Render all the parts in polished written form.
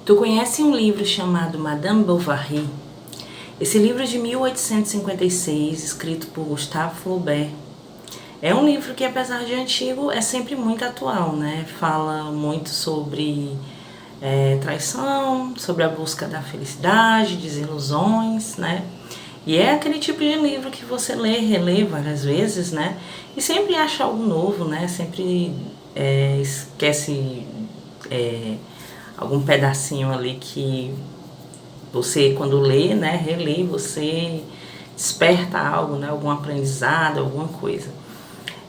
Tu conhece um livro chamado Madame Bovary? Esse livro é de 1856, escrito por Gustave Flaubert. É um livro que, apesar de antigo, é sempre muito atual, né? Fala muito sobre traição, sobre a busca da felicidade, desilusões, né? E é aquele tipo de livro que você lê, relê várias vezes, né? E sempre acha algo novo, né? Sempre esquece algum pedacinho ali que você, quando lê, né, relê, você desperta algo, né, algum aprendizado, alguma coisa.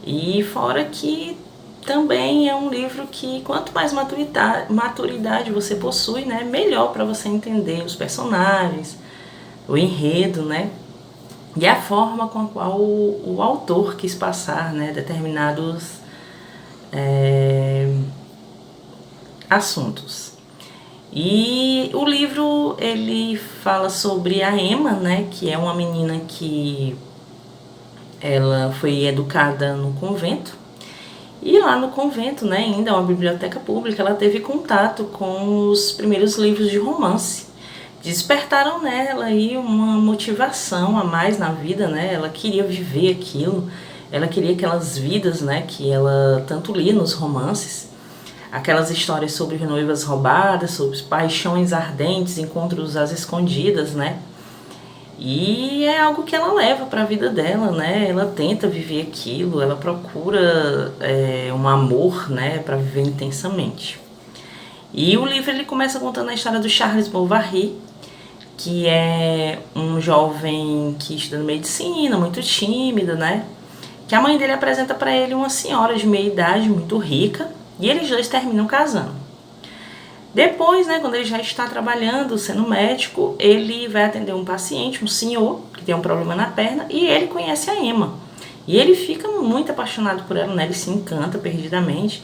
E fora que também é um livro que quanto mais maturidade você possui, né, melhor para você entender os personagens, o enredo, né, e a forma com a qual o autor quis passar, né, determinados assuntos. E o livro ele fala sobre a Emma, né, que é uma menina que ela foi educada no convento. E lá no convento, né, ainda é uma biblioteca pública, ela teve contato com os primeiros livros de romance. Despertaram nela aí uma motivação a mais na vida, né? Ela queria viver aquilo, ela queria aquelas vidas, né, que ela tanto lia nos romances. Aquelas histórias sobre noivas roubadas, sobre paixões ardentes, encontros às escondidas, né? E é algo que ela leva para a vida dela, né? Ela tenta viver aquilo, ela procura um amor, né, para viver intensamente. E o livro ele começa contando a história do Charles Bovary, que é um jovem que estuda medicina, muito tímido, né? Que a mãe dele apresenta para ele uma senhora de meia idade, muito rica, e eles dois terminam casando. Depois, né, quando ele já está trabalhando, sendo médico, ele vai atender um paciente, um senhor, que tem um problema na perna, e ele conhece a Emma. E ele fica muito apaixonado por ela, né? Ele se encanta perdidamente.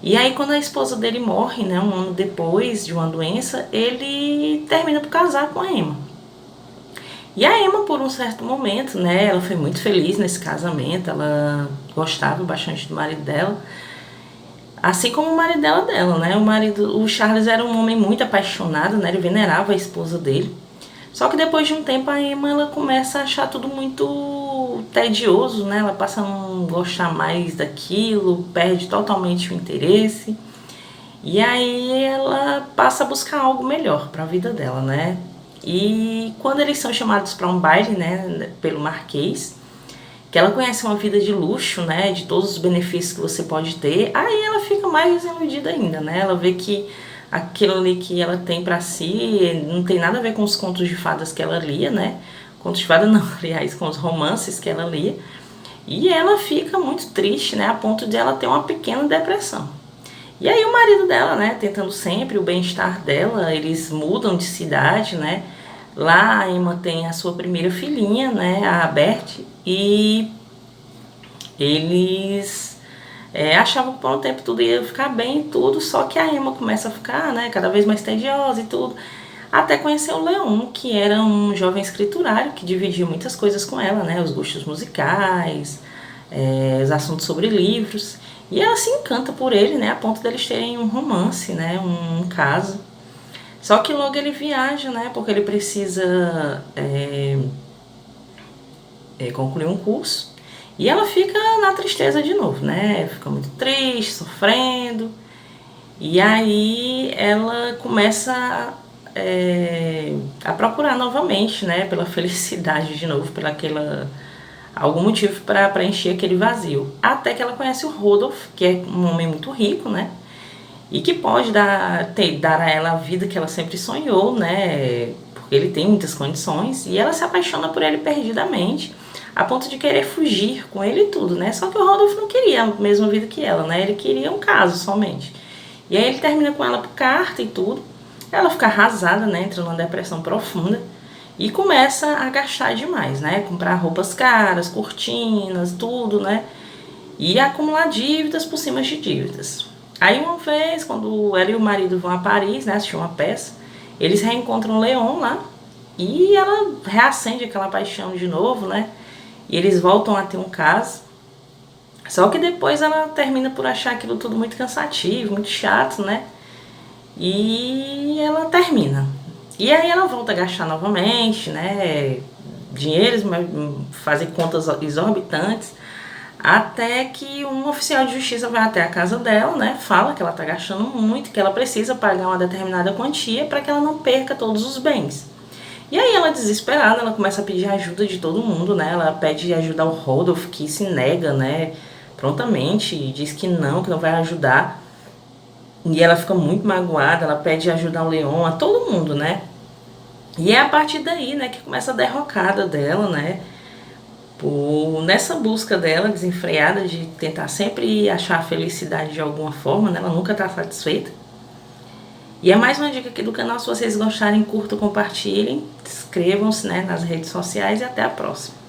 E aí, quando a esposa dele morre, né, um ano depois de uma doença, ele termina por casar com a Emma. E a Emma, por um certo momento, né, ela foi muito feliz nesse casamento, ela gostava bastante do marido dela, assim como o marido dela, né? O Charles era um homem muito apaixonado, né? Ele venerava a esposa dele. Só que depois de um tempo a Emma ela começa a achar tudo muito tedioso, né? Ela passa a não gostar mais daquilo, perde totalmente o interesse. E aí ela passa a buscar algo melhor para a vida dela, né? E quando eles são chamados para um baile, né, pelo Marquês, que ela conhece uma vida de luxo, né, de todos os benefícios que você pode ter, aí ela fica mais desiludida ainda, né, ela vê que aquilo ali que ela tem pra si não tem nada a ver com os contos de fadas que ela lia, né, contos de fadas não, aliás, com os romances que ela lia, e ela fica muito triste, né, a ponto de ela ter uma pequena depressão. E aí o marido dela, né, tentando sempre o bem-estar dela, eles mudam de cidade, né. Lá a Emma tem a sua primeira filhinha, né, a Bertie, e eles achavam que por um tempo tudo ia ficar bem e tudo, só que a Emma começa a ficar, né, cada vez mais tediosa e tudo, até conhecer o Leon, que era um jovem escriturário que dividia muitas coisas com ela, né, os gostos musicais, os assuntos sobre livros, e ela se encanta por ele, né, a ponto deles terem um romance, né, um caso. Só que logo ele viaja, né, porque ele precisa concluir um curso, e ela fica na tristeza de novo, né, fica muito triste, sofrendo, e aí ela começa a procurar novamente, né, pela felicidade de novo, pela algum motivo para preencher aquele vazio. Até que ela conhece o Rodolphe, que é um homem muito rico, né? E que pode dar a ela a vida que ela sempre sonhou, né? Porque ele tem muitas condições. E ela se apaixona por ele perdidamente, a ponto de querer fugir com ele e tudo, né? Só que o Rodolphe não queria a mesma vida que ela, né? Ele queria um caso somente. E aí ele termina com ela por carta e tudo. Ela fica arrasada, né? Entra numa depressão profunda. E começa a gastar demais, né? Comprar roupas caras, cortinas, tudo, né? E acumular dívidas por cima de dívidas. Aí uma vez, quando ela e o marido vão a Paris, né? Assistir uma peça, eles reencontram o Leon lá. E ela reacende aquela paixão de novo, né? E eles voltam a ter um caso. Só que depois ela termina por achar aquilo tudo muito cansativo, muito chato, né? E ela termina. E aí ela volta a gastar novamente, né? Dinheiros, fazer contas exorbitantes, até que um oficial de justiça vai até a casa dela, né? Fala que ela tá gastando muito, que ela precisa pagar uma determinada quantia para que ela não perca todos os bens. E aí ela, desesperada, ela começa a pedir ajuda de todo mundo, né? Ela pede ajuda ao Rodolph, que se nega, né? Prontamente, diz que não vai ajudar. E ela fica muito magoada, ela pede ajuda ao Leon, a todo mundo, né? E é a partir daí, né, que começa a derrocada dela, né? Nessa busca dela desenfreada de tentar sempre achar a felicidade de alguma forma, né? Ela nunca tá satisfeita. E é mais uma dica aqui do canal, se vocês gostarem, curtam, compartilhem, inscrevam-se, né, nas redes sociais e até a próxima.